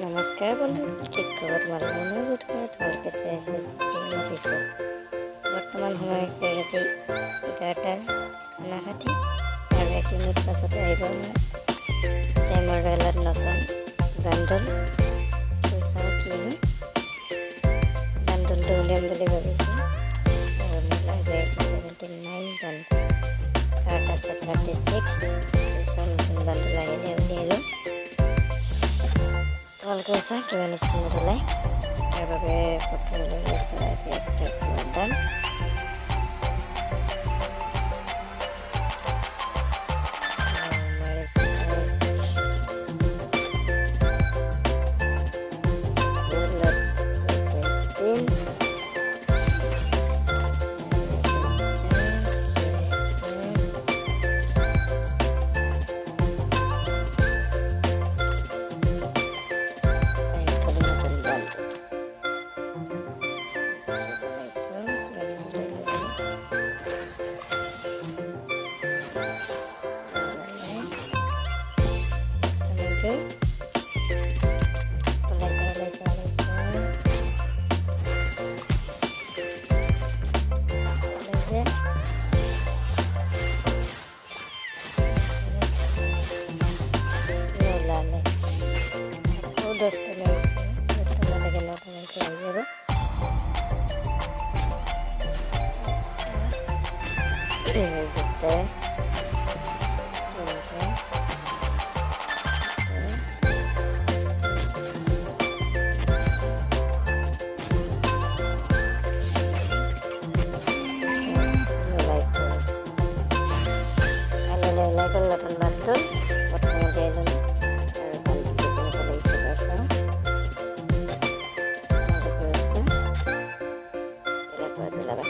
নমস্কাৰ বন্ধু, কি খবৰ তোমাৰ? মনৰ কথা তোমাৰ কাছে আছে টিম অফিচাৰ। বৰ্তমান সময় হৈছে ৰাতি 11টাৰ কানাকাটি আৰু 1 মিনিট পাছতে আহিব টাইমৰ ৰেলত নতুন বাণ্ডল। চাওঁ কি হয়, বাণ্ডলটো উলিয়াম বুলি ভাবিছোঁ। আৰু মিলাই গৈ আছে 79 বাণ্ডল, কাৰ্ড আছে 36। চাওঁ নতুন বাণ্ডল আহিলে উলিয়াই লওঁ। তোমালোকে চোৱা কিমান স্কিমত ওলায়, তাৰ বাবে প্ৰথম লৈ লৈছোঁ একটা দাম। Desta lagi nota nanti aja bro. Ini gitu ya. Nonton bantul buat kemudian Tidak tahu aja lah.